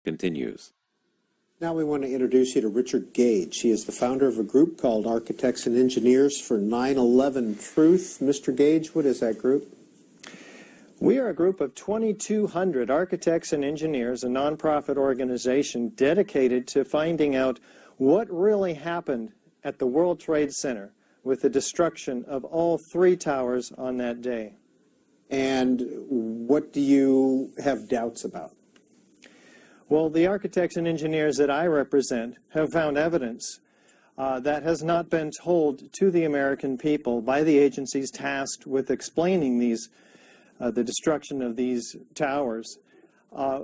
continues. Now we want to introduce you to Richard Gage. He is the founder of a group called Architects and Engineers for 9/11 Truth. Mr. Gage, what is that group? We are a group of 2,200 architects and engineers, a nonprofit organization dedicated to finding out what really happened at the World Trade Center with the destruction of all 3 towers on that day. And what do you have doubts about? Well, the architects and engineers that I represent have found evidence that has not been told to the American people by the agencies tasked with explaining the destruction of these towers.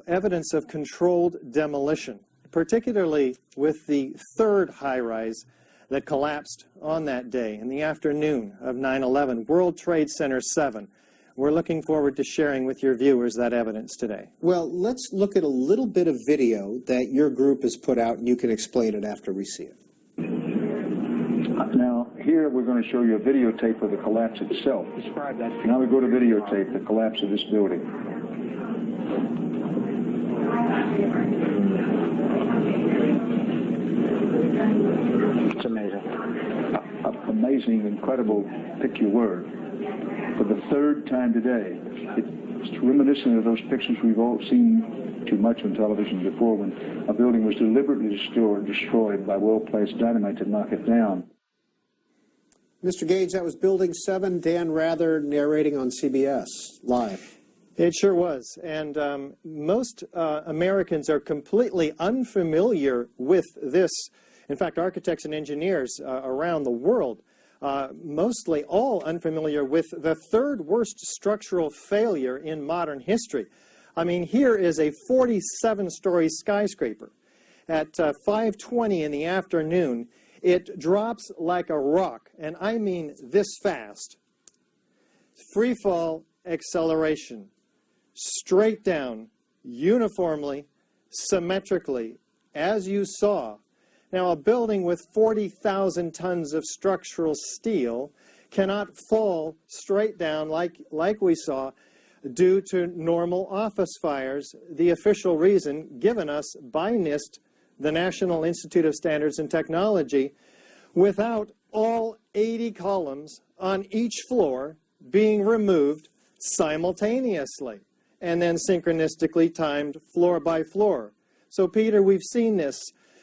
Evidence of controlled demolition, particularly with the 3rd high-rise that collapsed on that day in the afternoon of 9/11, World Trade Center 7. We're looking forward to sharing with your viewers that evidence today. Well, let's look at a little bit of video that your group has put out, and you can explain it after we see it. Now, here we're going to show you a videotape of the collapse itself. Describe that. Now we go to videotape, the collapse of this building. It's amazing. Amazing, incredible, pick your word. For the 3rd time today, it's reminiscent of those pictures we've all seen too much on television before, when a building was deliberately destroyed by well-placed dynamite to knock it down. Mr. Gage, that was Building 7, Dan Rather narrating on CBS Live. It sure was. And most Americans are completely unfamiliar with this. In fact, architects and engineers around the world, mostly all unfamiliar with the 3rd worst structural failure in modern history. I mean, here is a 47-story skyscraper. At 5:20 in the afternoon, it drops like a rock, and I mean this fast. Free fall acceleration, straight down, uniformly, symmetrically, as you saw. Now, a building with 40,000 tons of structural steel cannot fall straight down like we saw due to normal office fires, the official reason given us by NIST, the National Institute of Standards and Technology, without all 80 columns on each floor being removed simultaneously and then synchronistically timed floor by floor. So, Peter, we've seen this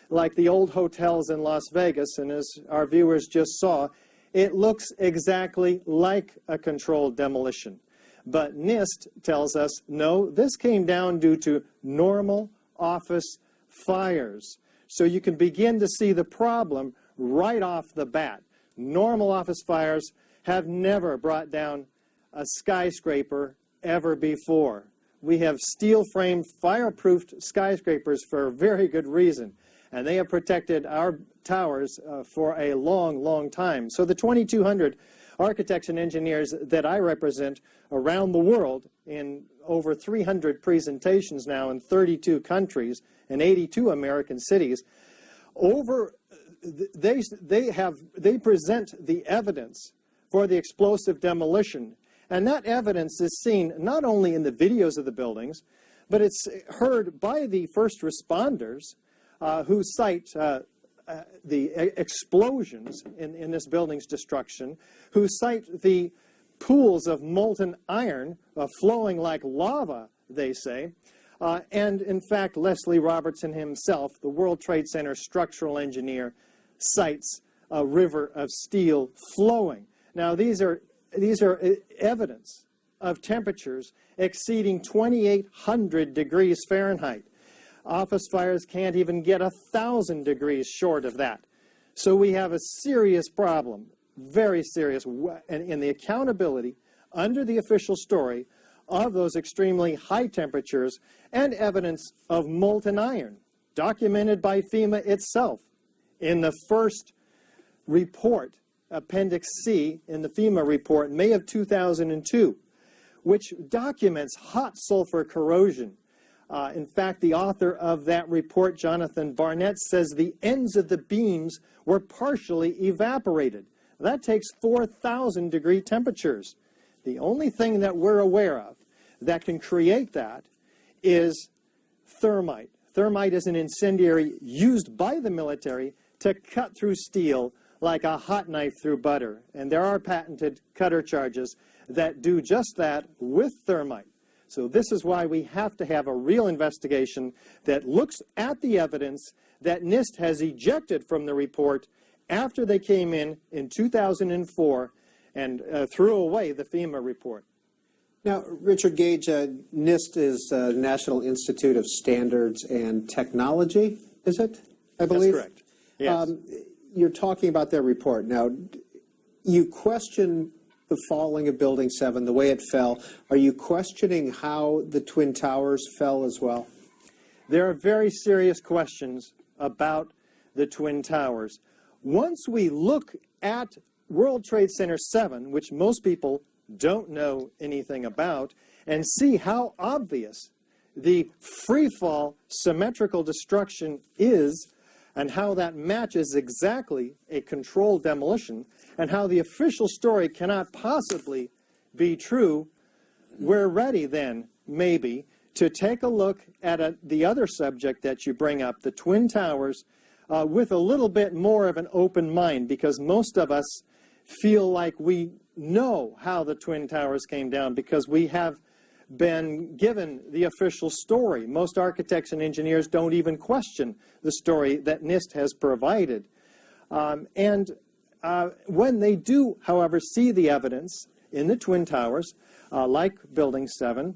like the old hotels in Las Vegas, and as our viewers just saw, it looks exactly like a controlled demolition. But NIST tells us, no, this came down due to normal office fires. So you can begin to see the problem right off the bat. Normal office fires have never brought down a skyscraper ever before. We have steel-framed, fireproofed skyscrapers for a very good reason, and they have protected our towers for a long, long time. So the 2,200 architects and engineers that I represent around the world in over 300 presentations now in 32 countries and 82 American cities, they present the evidence for the explosive demolition. And that evidence is seen not only in the videos of the buildings, but it's heard by the first responders who cite the explosions in this building's destruction, who cite the pools of molten iron flowing like lava, they say. And in fact, Leslie Robertson himself, the World Trade Center structural engineer, cites a river of steel flowing. Now, these are evidence of temperatures exceeding 2,800 degrees Fahrenheit. Office fires can't even get 1,000 degrees short of that. So we have a serious problem, very serious, in the accountability under the official story of those extremely high temperatures and evidence of molten iron, documented by FEMA itself in the first report, Appendix C, in the FEMA report, May of 2002, which documents hot sulfur corrosion. In fact, the author of that report, Jonathan Barnett, says the ends of the beams were partially evaporated. That takes 4,000 degree temperatures. The only thing that we're aware of that can create that is thermite. Thermite is an incendiary used by the military to cut through steel like a hot knife through butter. And there are patented cutter charges that do just that with thermite. So this is why we have to have a real investigation that looks at the evidence that NIST has ejected from the report after they came in 2004 and threw away the FEMA report. Now, Richard Gage, NIST is National Institute of Standards and Technology, is it? I believe? That's correct. Yes. You're talking about their report. Now, you question the falling of Building 7, the way it fell. Are you questioning how the Twin Towers fell as well? There are very serious questions about the Twin Towers. Once we look at World Trade Center 7, which most people don't know anything about, and see how obvious the free-fall symmetrical destruction is, and how that matches exactly a controlled demolition, and how the official story cannot possibly be true, we're ready then, maybe, to take a look at the other subject that you bring up, the Twin Towers, with a little bit more of an open mind, because most of us feel like we know how the Twin Towers came down because we have been given the official story. Most architects and engineers don't even question the story that NIST has provided. When they do, however, see the evidence in the Twin Towers, like Building 7,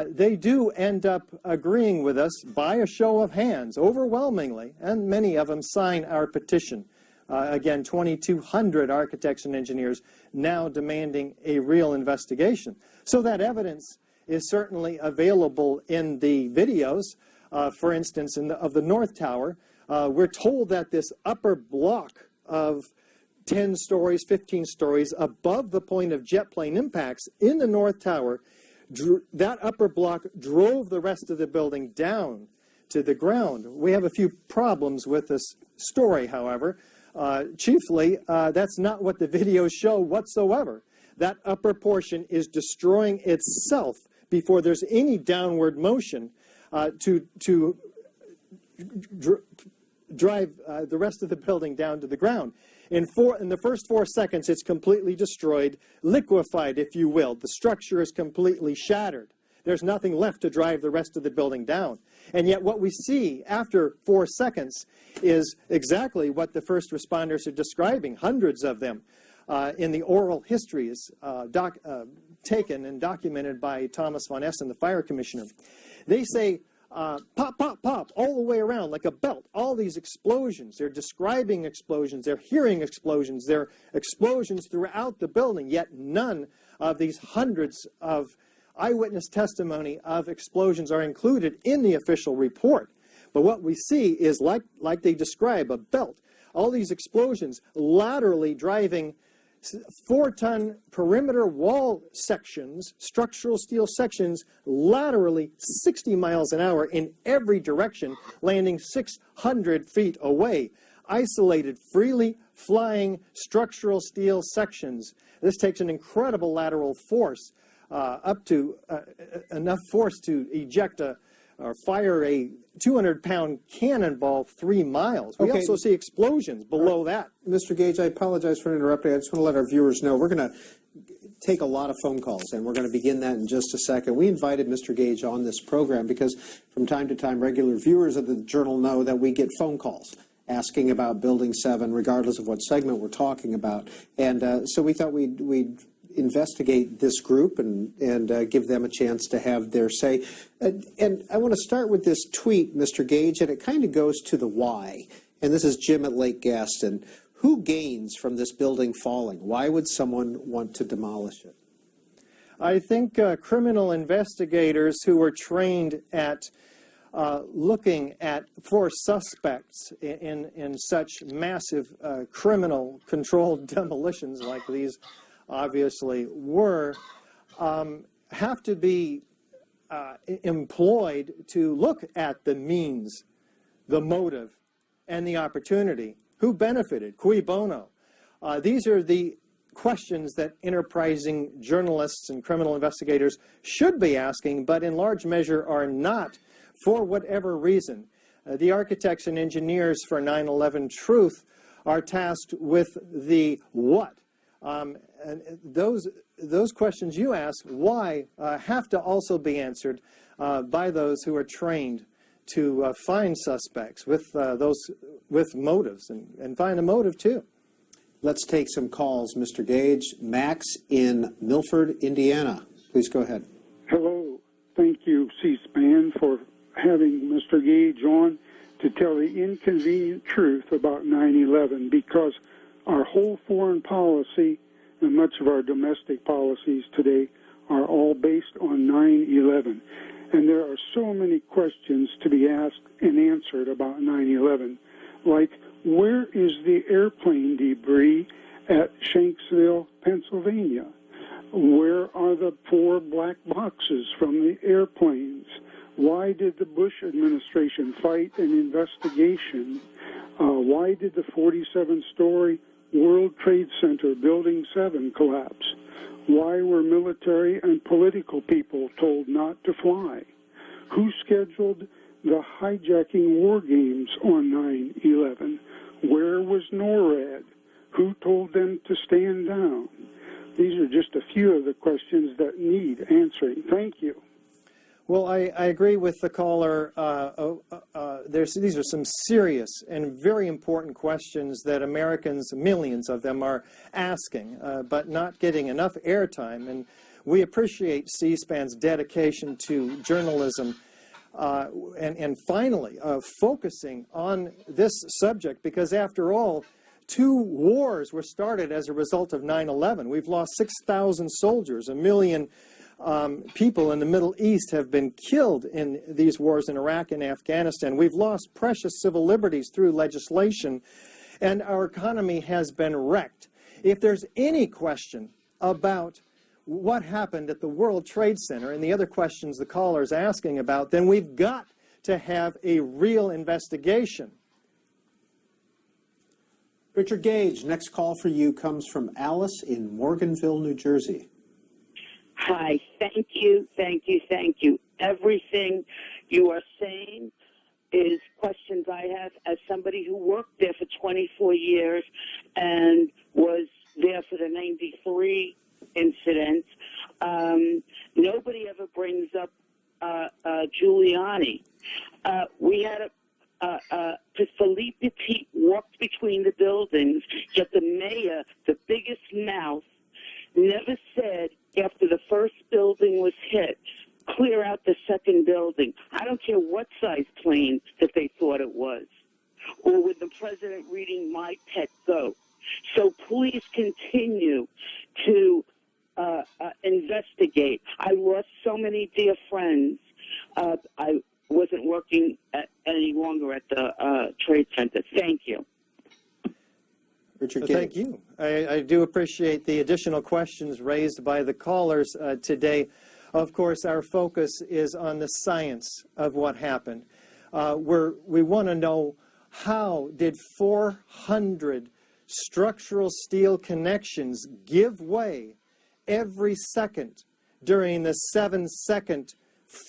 they do end up agreeing with us by a show of hands, overwhelmingly, and many of them sign our petition. Again, 2,200 architects and engineers now demanding a real investigation. So that evidence is certainly available in the videos. For instance, of the North Tower, we're told that this upper block of 10 stories, 15 stories above the point of jet plane impacts in the North Tower, that upper block drove the rest of the building down to the ground. We have a few problems with this story, however. Chiefly, that's not what the videos show whatsoever. That upper portion is destroying itself before there's any downward motion to drive the rest of the building down to the ground. In the first 4 seconds, it's completely destroyed, liquefied, if you will. The structure is completely shattered. There's nothing left to drive the rest of the building down. And yet what we see after 4 seconds is exactly what the first responders are describing, hundreds of them, in the oral histories taken and documented by Thomas von Essen, the fire commissioner. They say, pop, pop, pop, all the way around like a belt, all these explosions. They're describing explosions, they're hearing explosions, they're explosions throughout the building, yet none of these hundreds of eyewitness testimony of explosions are included in the official report. But what we see is, like they describe, a belt. All these explosions laterally driving 4-ton perimeter wall sections, structural steel sections, laterally 60 miles an hour in every direction, landing 600 feet away. Isolated, freely flying structural steel sections. This takes an incredible lateral force, up to enough force to eject or fire a 200-pound cannonball 3 miles. We also see explosions below that. Mr. Gage, I apologize for interrupting. I just want to let our viewers know we're going to take a lot of phone calls, and we're going to begin that in just a second. We invited Mr. Gage on this program because from time to time, regular viewers of the Journal know that we get phone calls asking about Building 7, regardless of what segment we're talking about. And so we thought we'd investigate this group and give them a chance to have their say. And I want to start with this tweet, Mr. Gage, and it kind of goes to the why. And this is Jim at Lake Gaston. Who gains from this building falling? Why would someone want to demolish it? I think criminal investigators who were trained at looking for suspects in such massive criminal controlled demolitions like these obviously were, have to be employed to look at the means, the motive, and the opportunity. Who benefited? Cui bono? These are the questions that enterprising journalists and criminal investigators should be asking, but in large measure are not for whatever reason, the architects and engineers for 9/11 truth are tasked with the what. And those questions you ask, why, have to also be answered by those who are trained to find suspects with motives and find a motive too. Let's take some calls, Mr. Gage. Max in Milford, Indiana. Please go ahead. Hello. Thank you, C-SPAN, for having Mr. Gage on to tell the inconvenient truth about 9/11, because our whole foreign policy and much of our domestic policies today are all based on 9/11. And there are so many questions to be asked and answered about 9/11, like, where is the airplane debris at Shanksville, Pennsylvania? Where are the 4 black boxes from the airplanes? Why did the Bush administration fight an investigation? Why did the 47-story World Trade Center Building 7 collapse? Why were military and political people told not to fly? Who scheduled the hijacking war games on 9/11? Where was NORAD? Who told them to stand down? These are just a few of the questions that need answering. Thank you. Well, I agree with the caller. These are some serious and very important questions that Americans, millions of them, are asking, but not getting enough airtime. And we appreciate C-SPAN's dedication to journalism and finally focusing on this subject, because after all, 2 wars were started as a result of 9/11. We've lost 6,000 soldiers, 1 million people in the Middle East have been killed in these wars in Iraq and Afghanistan. We've lost precious civil liberties through legislation, and our economy has been wrecked. If there's any question about what happened at the World Trade Center and the other questions the caller is asking about, then we've got to have a real investigation. Richard Gage, next call for you comes from Alice in Morganville, New Jersey. Hi, thank you. Everything you are saying is questions I have as somebody who worked there for 24 years and was there for the 93 incident. Nobody ever brings up Giuliani. We had Philippe Petit walked between the buildings, yet the mayor, the biggest mouth, never said after the first building was hit, clear out the second building. I don't care what size plane that they thought it was. Or with the president reading My Pet Goat. So please continue to investigate. I lost so many dear friends. I wasn't working any longer at the Trade Center. Thank you. Richard Gage. Thank you. I do appreciate the additional questions raised by the callers today. Of course, our focus is on the science of what happened. We want to know, how did 400 structural steel connections give way every second during the 7-second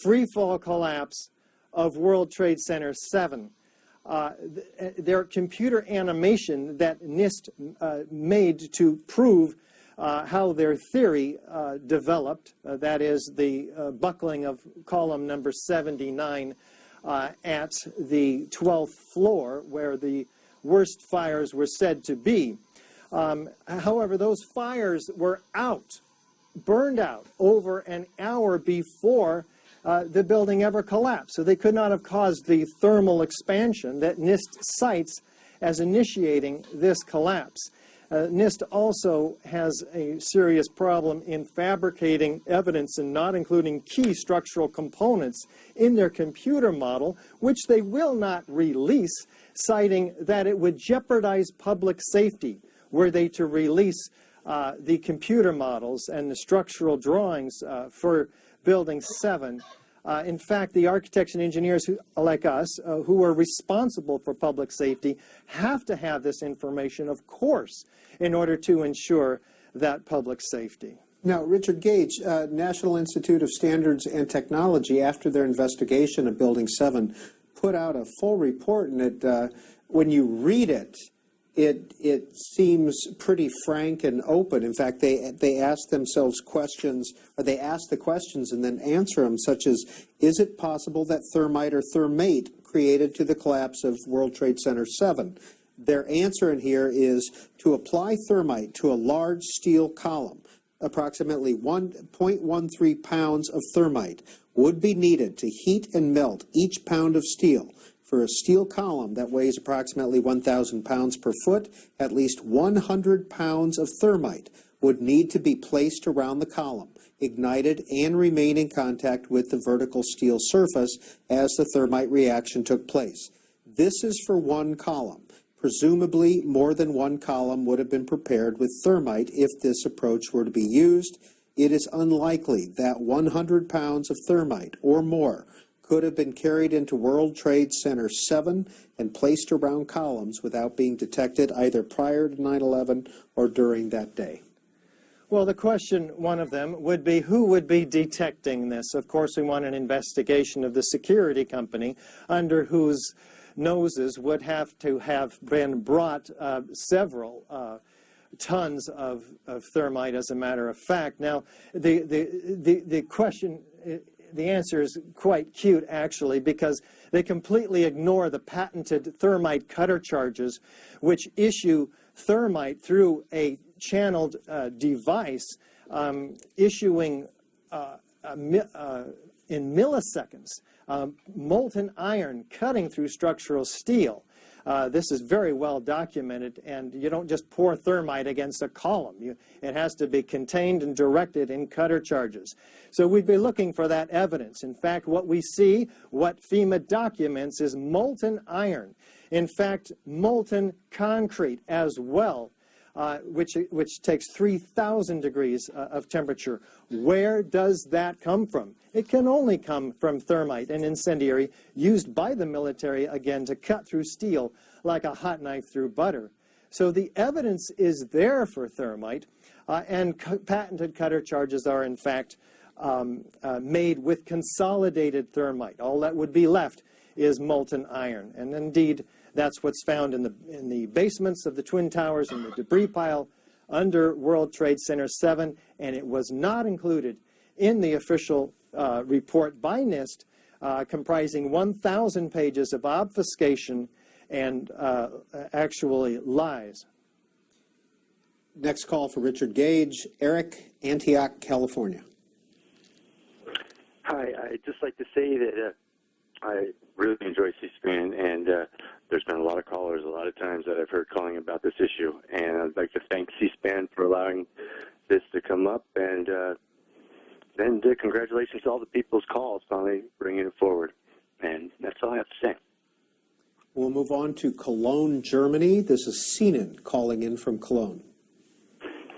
free-fall collapse of World Trade Center 7? Their computer animation that NIST made to prove how their theory developed, that is the buckling of column number 79 at the 12th floor where the worst fires were said to be. However, those fires were burned out over an hour before the building ever collapsed. So they could not have caused the thermal expansion that NIST cites as initiating this collapse. NIST also has a serious problem in fabricating evidence and not including key structural components in their computer model, which they will not release, citing that it would jeopardize public safety were they to release the computer models and the structural drawings for Building 7. In fact, the architects and engineers like us, who are responsible for public safety, have to have this information, of course, in order to ensure that public safety. Now, Richard Gage, National Institute of Standards and Technology, after their investigation of Building 7, put out a full report, and when you read it, it seems pretty frank and open. In fact, they ask themselves questions, or they ask the questions and then answer them, such as, is it possible that thermite or thermate created to the collapse of World Trade Center 7? Their answer in here is to apply thermite to a large steel column. Approximately 1.13 pounds of thermite would be needed to heat and melt each pound of steel. For a steel column that weighs approximately 1,000 pounds per foot, at least 100 pounds of thermite would need to be placed around the column, ignited, and remain in contact with the vertical steel surface as the thermite reaction took place. This is for one column. Presumably, more than one column would have been prepared with thermite if this approach were to be used. It is unlikely that 100 pounds of thermite or more could have been carried into World Trade Center 7 and placed around columns without being detected either prior to 9/11 or during that day. Well, the question, one of them, would be who would be detecting this? Of course, we want an investigation of the security company under whose noses would have to have been brought several tons of thermite, as a matter of fact. Now, the question, the answer is quite cute, actually, because they completely ignore the patented thermite cutter charges, which issue thermite through a channeled device, issuing in milliseconds, molten iron cutting through structural steel. This is very well documented, and you don't just pour thermite against a column. It has to be contained and directed in cutter charges. So we'd be looking for that evidence. In fact, what we see, what FEMA documents, is molten iron. In fact, molten concrete as well, which takes 3,000 degrees of temperature. Where does that come from? It can only come from thermite, an incendiary used by the military, again, to cut through steel like a hot knife through butter. So the evidence is there for thermite, and patented cutter charges are, in fact, made with consolidated thermite. All that would be left is molten iron. And indeed, that's what's found in the basements of the Twin Towers and the debris pile under World Trade Center 7, and it was not included in the official report by NIST, comprising 1,000 pages of obfuscation and actually lies. Next call for Richard Gage. Eric, Antioch, California. Hi, I'd just like to say that I really enjoy C-SPAN, and there's been a lot of callers a lot of times that I've heard calling about this issue, and I'd like to thank C-SPAN for allowing this to come up, and congratulations to all the people's calls finally bringing it forward. And that's all I have to say. We'll move on to Cologne, Germany. This is Sinan calling in from Cologne.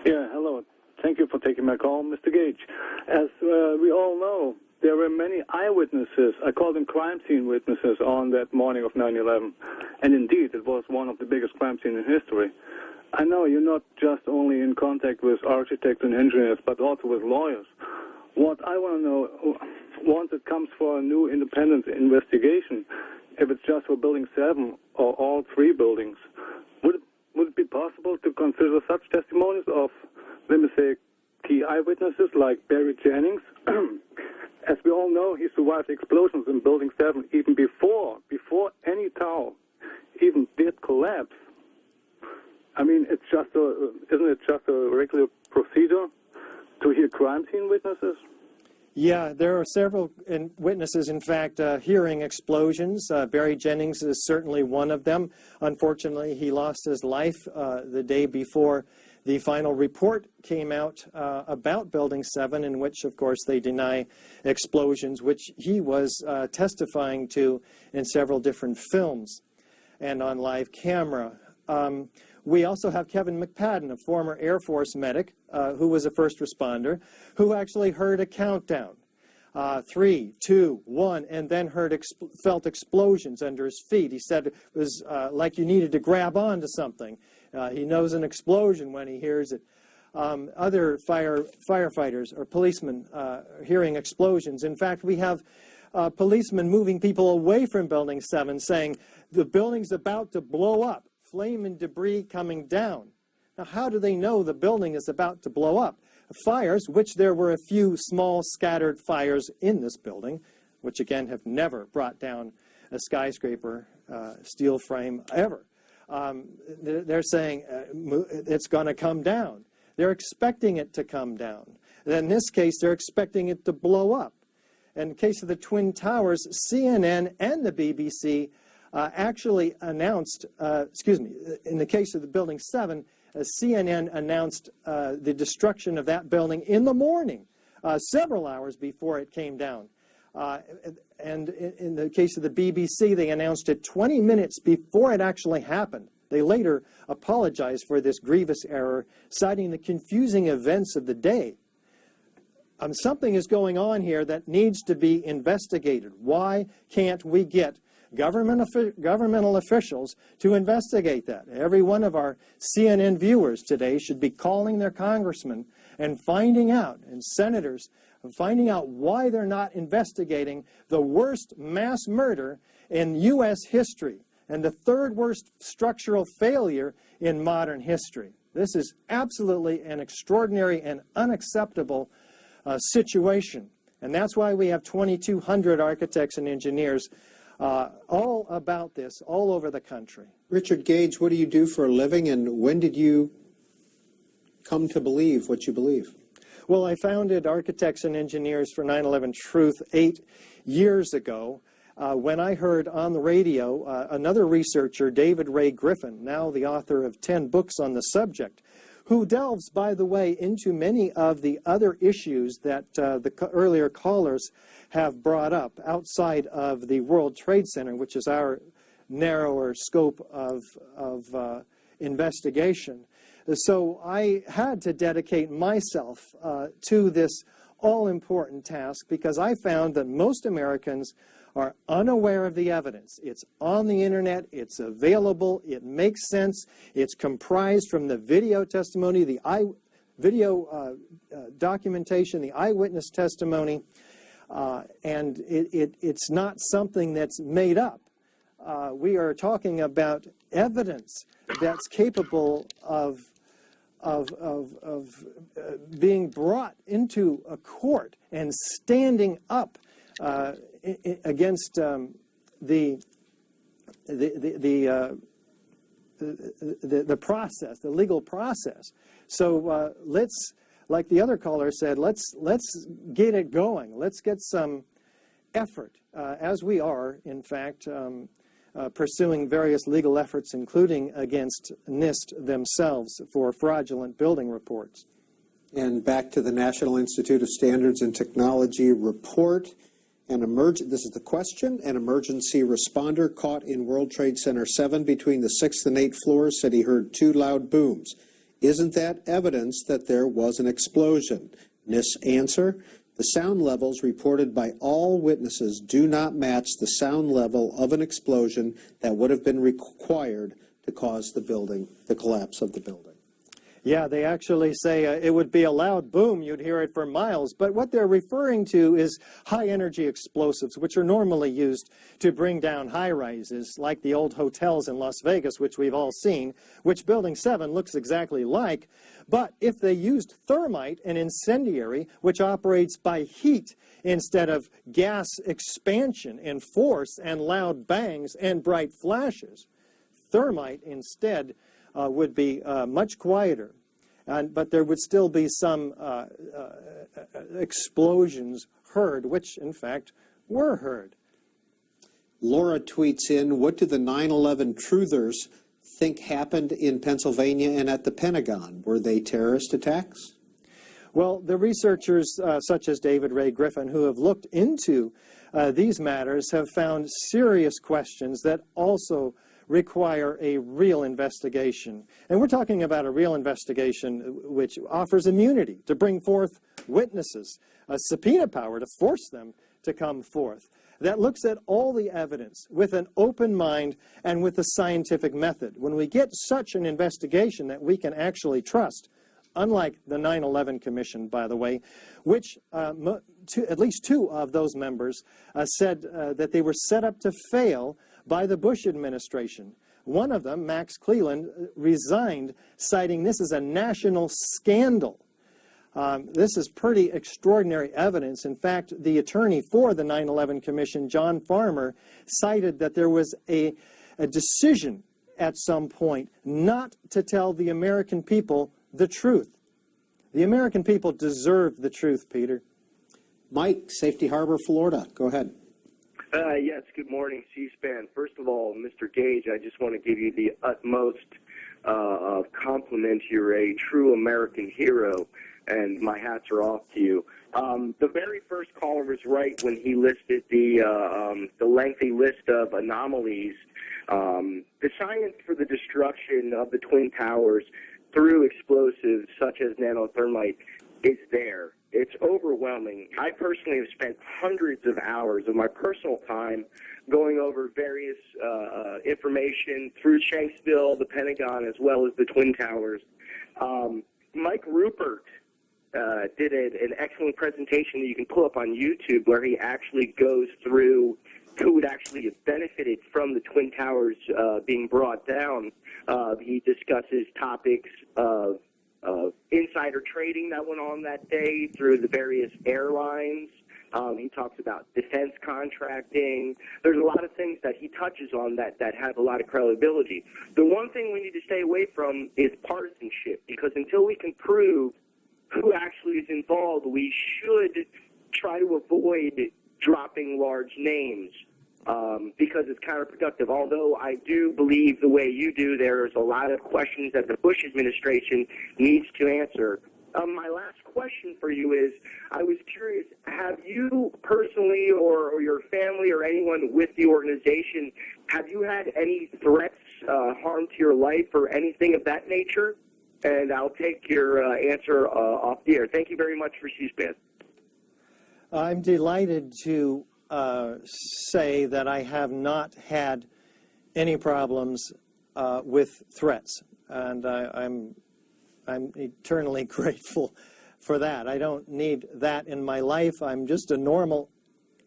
Yeah, hello. Thank you for taking my call, Mr. Gage. As we all know, there were many eyewitnesses, I call them crime scene witnesses, on that morning of 9/11. And indeed, it was one of the biggest crime scenes in history. I know you're not just only in contact with architects and engineers, but also with lawyers. What I want to know, once it comes for a new independent investigation, if it's just for Building 7 or all three buildings, would it be possible to consider such testimonies of, let me say, key eyewitnesses like Barry Jennings? As we all know, he survived explosions in Building 7 even before any tower even did collapse. I mean, isn't it just a regular procedure to hear crime scene witnesses? Yeah, there are several witnesses, in fact, hearing explosions. Barry Jennings is certainly one of them. Unfortunately, he lost his life the day before the final report came out about Building 7, in which, of course, they deny explosions, which he was testifying to in several different films and on live camera. We also have Kevin McPadden, a former Air Force medic who was a first responder, who actually heard a countdown, 3, 2, 1, and then felt explosions under his feet. He said it was like you needed to grab onto something. He knows an explosion when he hears it. other firefighters or policemen hearing explosions. In fact, we have policemen moving people away from Building 7 saying the building's about to blow up, flame and debris coming down. Now, how do they know the building is about to blow up? Fires, which there were a few small scattered fires in this building, which again have never brought down a skyscraper, steel frame ever. They're saying it's going to come down. They're expecting it to come down. In this case, they're expecting it to blow up. In the case of the Twin Towers, CNN and the BBC actually announced, in the case of the Building 7, CNN announced the destruction of that building in the morning, several hours before it came down. And in the case of the BBC, they announced it 20 minutes before it actually happened. They later apologized for this grievous error, citing the confusing events of the day. Something is going on here that needs to be investigated. Why can't we get governmental officials to investigate that? Every one of our CNN viewers today should be calling their congressmen and finding out, and senators, and finding out why they're not investigating the worst mass murder in U.S. history and the third worst structural failure in modern history. This is absolutely an extraordinary and unacceptable situation. And that's why we have 2,200 architects and engineers all about this, all over the country. Richard Gage, what do you do for a living, and when did you come to believe what you believe? Well, I founded Architects and Engineers for 9/11 Truth 8 years ago when I heard on the radio another researcher, David Ray Griffin, now the author of 10 books on the subject, who delves, by the way, into many of the other issues that the earlier callers have brought up outside of the World Trade Center, which is our narrower scope of investigation. So I had to dedicate myself to this all-important task because I found that most Americans are unaware of the evidence. It's on the internet, it's available, it makes sense, it's comprised from the video testimony, the video documentation, the eyewitness testimony, and it's not something that's made up. We are talking about evidence that's capable of being brought into a court and standing up against the process, the legal process. So let's, like the other caller said, let's get it going. Let's get some effort, as we are, in fact, pursuing various legal efforts, including against NIST themselves for fraudulent building reports. And back to the National Institute of Standards and Technology report. This is the question. An emergency responder caught in World Trade Center 7 between the 6th and 8th floors said he heard 2 loud booms. Isn't that evidence that there was an explosion? NIST's answer: the sound levels reported by all witnesses do not match the sound level of an explosion that would have been required to cause the collapse of the building. Yeah, they actually say it would be a loud boom. You'd hear it for miles. But what they're referring to is high-energy explosives, which are normally used to bring down high-rises, like the old hotels in Las Vegas, which we've all seen, which Building 7 looks exactly like. But if they used thermite, an incendiary, which operates by heat instead of gas expansion and force and loud bangs and bright flashes, thermite instead would be much quieter, but there would still be some explosions heard, which in fact were heard. Laura tweets in, what do the 9/11 truthers think happened in Pennsylvania and at the Pentagon? Were they terrorist attacks? Well, the researchers such as David Ray Griffin, who have looked into these matters, have found serious questions that also require a real investigation. And we're talking about a real investigation which offers immunity to bring forth witnesses, a subpoena power to force them to come forth, that looks at all the evidence with an open mind and with a scientific method. When we get such an investigation that we can actually trust, unlike the 9/11 Commission, by the way, which at least two of those members said that they were set up to fail by the Bush administration. One of them, Max Cleland, resigned, citing this as a national scandal. This is pretty extraordinary evidence. In fact, the attorney for the 9/11 Commission, John Farmer, cited that there was a decision at some point not to tell the American people the truth. The American people deserve the truth, Peter. Mike, Safety Harbor, Florida. Go ahead. Yes, good morning, C-SPAN. First of all, Mr. Gage, I just want to give you the utmost compliment. You're a true American hero, and my hats are off to you. The very first caller was right when he listed the lengthy list of anomalies. The science for the destruction of the Twin Towers through explosives such as nanothermite is there. It's overwhelming. I personally have spent hundreds of hours of my personal time going over various information through Shanksville, the Pentagon, as well as the Twin Towers. Mike Rupert did an excellent presentation that you can pull up on YouTube where he actually goes through who would actually have benefited from the Twin Towers being brought down. He discusses topics of insider trading that went on that day through the various airlines. He talks about defense contracting. There's a lot of things that he touches on that have a lot of credibility. The one thing we need to stay away from is partisanship, because until we can prove who actually is involved, we should try to avoid dropping large names because it's counterproductive. Although I do believe the way you do, there's a lot of questions that the Bush administration needs to answer. My last question for you is, I was curious, have you personally or your family or anyone with the organization, have you had any threats, harm to your life or anything of that nature? And I'll take your answer off the air. Thank you very much for C-SPAN. I'm delighted to say that I have not had any problems with threats, and I'm eternally grateful for that. I don't need that in my life. I'm just a normal,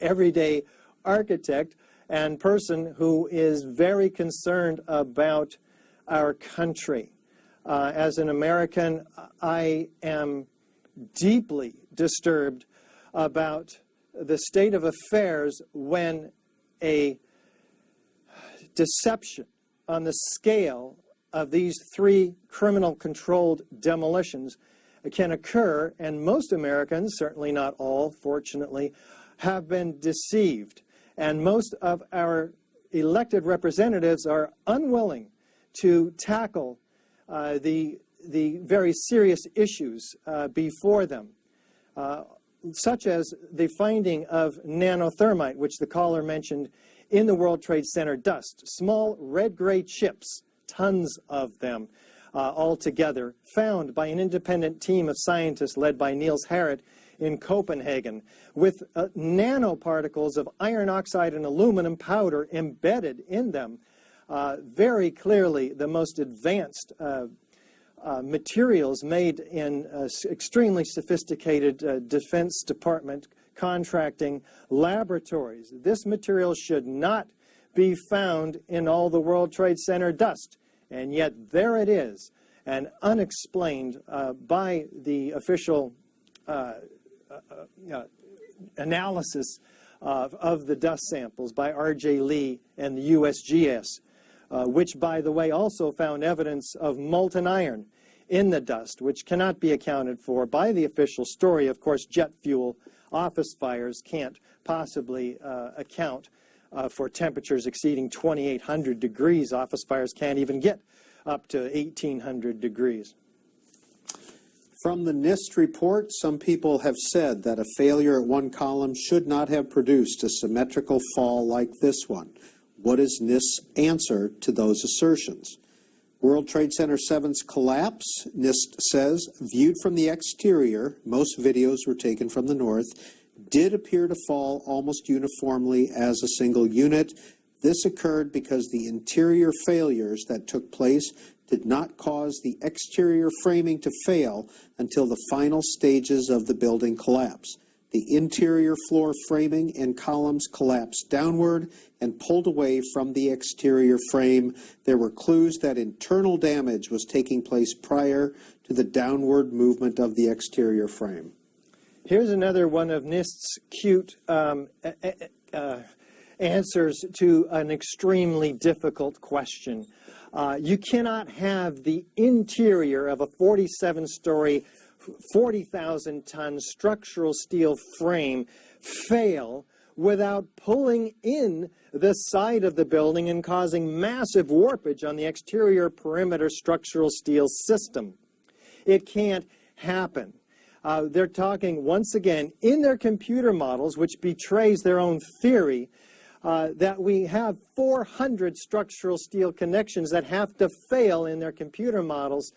everyday architect and person who is very concerned about our country. As an American, I am deeply disturbed about the state of affairs when a deception on the scale of these three criminal-controlled demolitions can occur, and most Americans, certainly not all, fortunately, have been deceived. And most of our elected representatives are unwilling to tackle the very serious issues before them, such as the finding of nanothermite, which the caller mentioned, in the World Trade Center dust. Small red-gray chips, tons of them altogether, found by an independent team of scientists led by Niels Harrit in Copenhagen, with nanoparticles of iron oxide and aluminum powder embedded in them. Very clearly the most advanced materials made in extremely sophisticated Defense Department contracting laboratories. This material should not be found in all the World Trade Center dust, and yet there it is, and unexplained by the official analysis of the dust samples by R.J. Lee and the USGS, which, by the way, also found evidence of molten iron in the dust, which cannot be accounted for by the official story. Of course, jet fuel office fires can't possibly account for temperatures exceeding 2,800 degrees. Office fires can't even get up to 1,800 degrees. From the NIST report, some people have said that a failure at one column should not have produced a symmetrical fall like this one. What is NIST's answer to those assertions? World Trade Center 7's collapse, NIST says, viewed from the exterior, most videos were taken from the north, did appear to fall almost uniformly as a single unit. This occurred because the interior failures that took place did not cause the exterior framing to fail until the final stages of the building collapse. The interior floor framing and columns collapsed downward and pulled away from the exterior frame. There were clues that internal damage was taking place prior to the downward movement of the exterior frame. Here's another one of NIST's cute answers to an extremely difficult question. You cannot have the interior of a 47-story, 40,000-ton structural steel frame fail without pulling in the side of the building and causing massive warpage on the exterior perimeter structural steel system. It can't happen. They're talking, once again, in their computer models, which betrays their own theory, that we have 400 structural steel connections that have to fail in their computer models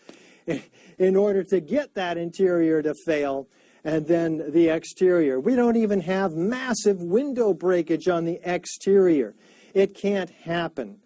in order to get that interior to fail, and then the exterior. We don't even have massive window breakage on the exterior. It can't happen.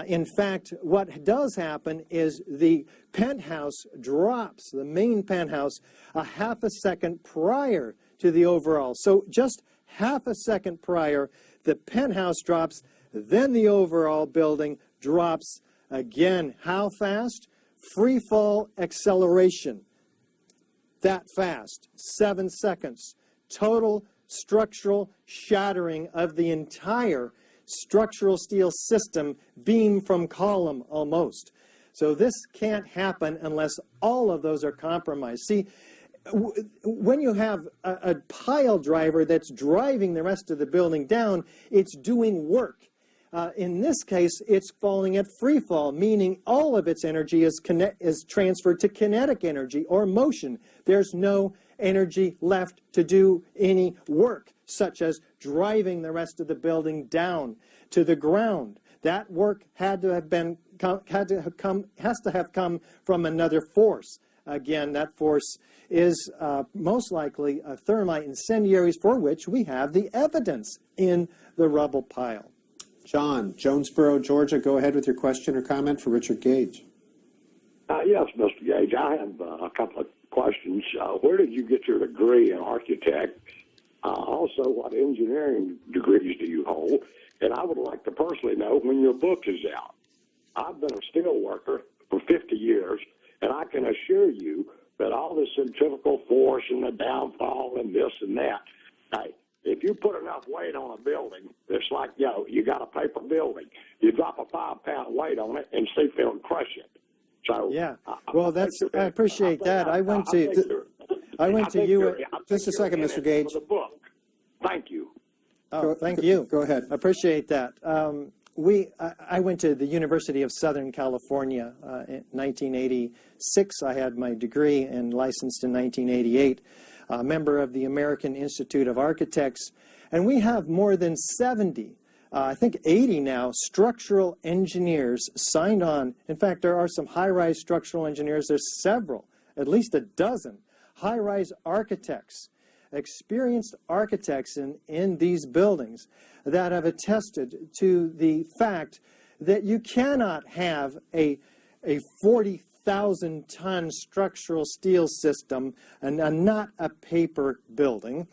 In fact, what does happen is the penthouse drops, the main penthouse, a half a second prior to the overall. So just half a second prior, the penthouse drops, then the overall building drops again. How fast? Free fall acceleration. That fast, 7 seconds. Total structural shattering of the entire structural steel system, beam from column almost. So this can't happen unless all of those are compromised. See, when you have a pile driver that's driving the rest of the building down, it's doing work. In this case, it's falling at free fall, meaning all of its energy is transferred to kinetic energy or motion. There's no energy left to do any work, such as driving the rest of the building down to the ground. That work has to have come from another force. Again, that force is most likely thermite incendiaries, for which we have the evidence in the rubble pile. John, Jonesboro, Georgia, go ahead with your question or comment for Richard Gage. Yes, Mr. Gage, I have a couple of questions. Where did you get your degree in architect? Also, what engineering degrees do you hold? And I would like to personally know when your book is out. I've been a steel worker for 50 years, and I can assure you that all this centrifugal force and the downfall and this and that, hey, if you put enough weight on a building, it's like, you got a paper building. You drop a 5-pound weight on it and see if it'll crush it. So yeah, well, I appreciate that. I went to you. Just a second, Mr. Gage. For the book. Thank you. Oh, thank you. Go ahead. I appreciate that. I went to the University of Southern California in 1986. I had my degree and licensed in 1988. A member of the American Institute of Architects, and we have more than 70, I think 80 now, structural engineers signed on. In fact, there are some high-rise structural engineers. There's several, at least a dozen, high-rise architects, experienced architects in these buildings that have attested to the fact that you cannot have a 40,000-ton structural steel system and not a paper building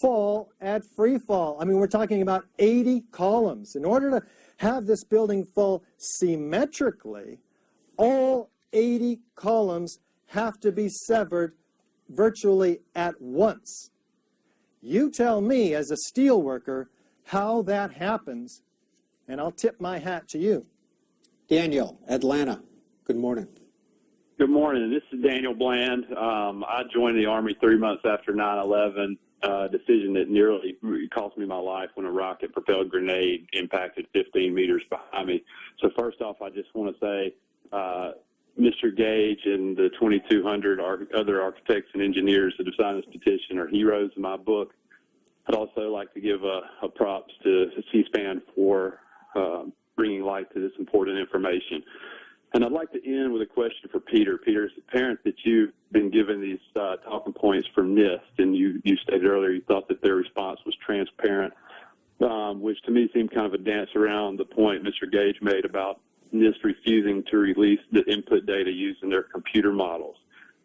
fall at free fall. I mean, we're talking about 80 columns. In order to have this building fall symmetrically, all 80 columns have to be severed virtually at once. You tell me as a steel worker how that happens, and I'll tip my hat to you. Daniel, Atlanta, good morning. Good morning. This is Daniel Bland. I joined the Army 3 months after 9/11, a decision that nearly cost me my life when a rocket-propelled grenade impacted 15 meters behind me. So first off, I just want to say Mr. Gage and the 2,200 other architects and engineers that have signed this petition are heroes in my book. I'd also like to give a props to C-SPAN for bringing light to this important information. And I'd like to end with a question for Peter. Peter, it's apparent that you've been given these talking points from NIST, and you stated earlier you thought that their response was transparent. which to me seemed kind of a dance around the point Mr. Gage made about NIST refusing to release the input data used in their computer models.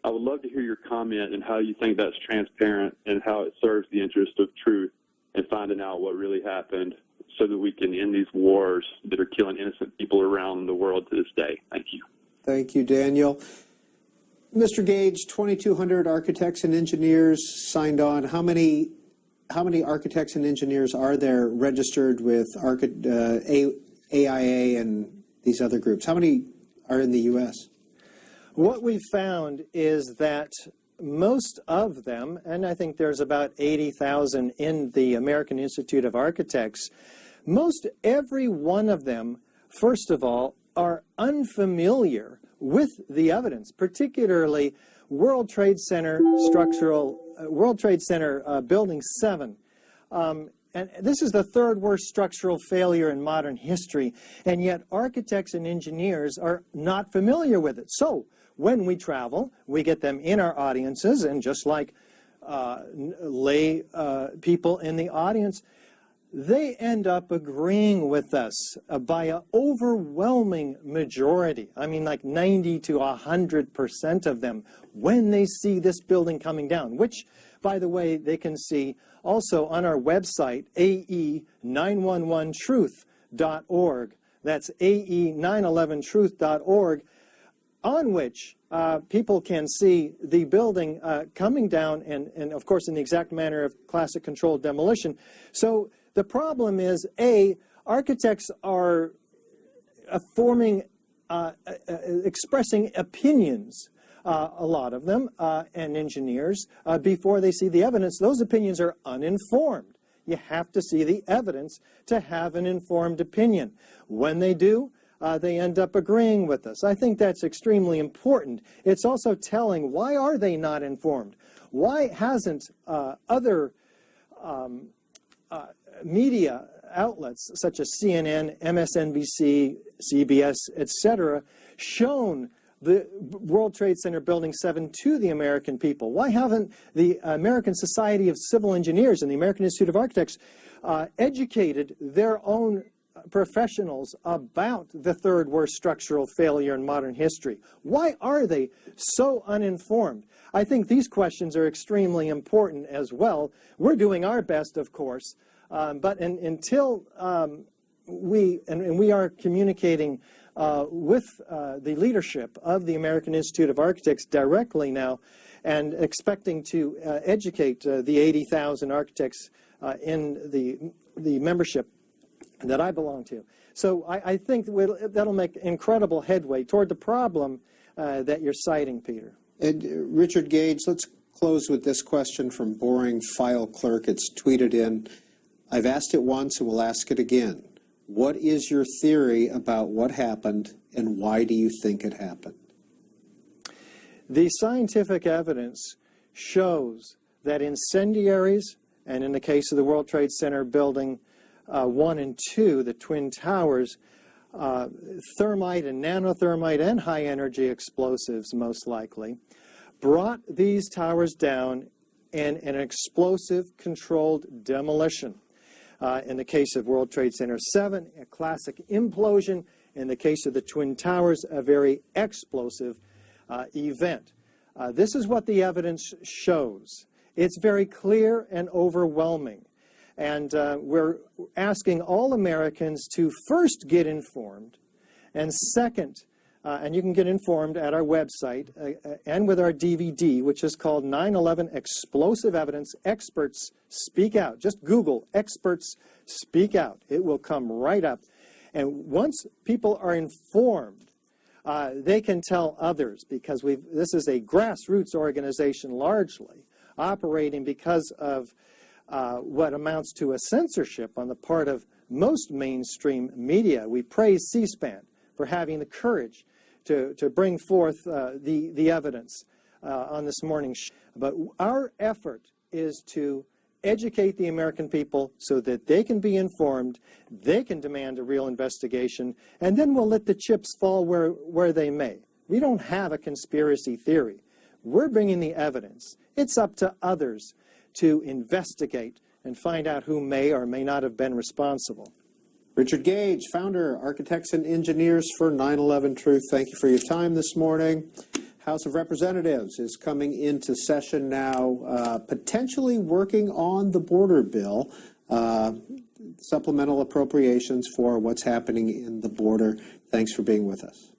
I would love to hear your comment and how you think that's transparent and how it serves the interest of truth and finding out what really happened so that we can end these wars that are killing innocent people around the world to this day. Thank you. Thank you, Daniel. Mr. Gage, 2,200 architects and engineers signed on. How many architects and engineers are there registered with AIA and these other groups? How many are in the U.S.? What we've found is that most of them, and I think there's about 80,000 in the American Institute of Architects, most every one of them, first of all, are unfamiliar with the evidence, particularly World Trade Center Building 7. And this is the third worst structural failure in modern history, and yet architects and engineers are not familiar with it. So when we travel, we get them in our audiences, and just like lay people in the audience, they end up agreeing with us by an overwhelming majority. I mean, like 90 to 100% of them, when they see this building coming down, which, by the way, they can see also on our website, ae911truth.org. That's ae911truth.org, on which people can see the building coming down, and of course in the exact manner of classic controlled demolition. So the problem is, architects are expressing opinions, a lot of them, and engineers, before they see the evidence. Those opinions are uninformed. You have to see the evidence to have an informed opinion. When they do, they end up agreeing with us. I think that's extremely important. It's also telling, why are they not informed? Why hasn't other media outlets such as CNN, MSNBC, CBS, etc., shown the World Trade Center Building 7 to the American people? Why haven't the American Society of Civil Engineers and the American Institute of Architects educated their own professionals about the third worst structural failure in modern history? Why are they so uninformed? I think these questions are extremely important as well. We're doing our best, of course, but until we are communicating with the leadership of the American Institute of Architects directly now, and expecting to educate the 80,000 architects in the membership that I belong to. So I think that'll make incredible headway toward the problem that you're citing, Peter. And Richard Gage, let's close with this question from Boring File Clerk. It's tweeted in. I've asked it once and will ask it again. What is your theory about what happened, and why do you think it happened? The scientific evidence shows that incendiaries, and in the case of the World Trade Center Building 1 and 2, the Twin Towers, thermite and nanothermite and high-energy explosives, most likely, brought these towers down in an explosive controlled demolition. In the case of World Trade Center 7, a classic implosion. In the case of the Twin Towers, a very explosive event. This is what the evidence shows. It's very clear and overwhelming. And we're asking all Americans to first get informed, and second, and you can get informed at our website and with our DVD, which is called 9/11 Explosive Evidence, Experts Speak Out. Just Google Experts Speak Out. It will come right up. And once people are informed, they can tell others, because this is a grassroots organization largely, operating because of what amounts to a censorship on the part of most mainstream media. We praise C-SPAN for having the courage to bring forth the evidence on this morning's show. But our effort is to educate the American people so that they can be informed, they can demand a real investigation, and then we'll let the chips fall where they may. We don't have a conspiracy theory. We're bringing the evidence. It's up to others to investigate and find out who may or may not have been responsible. Richard Gage, founder, Architects and Engineers for 9/11 Truth. Thank you for your time this morning. House of Representatives is coming into session now, potentially working on the border bill, supplemental appropriations for what's happening in the border. Thanks for being with us.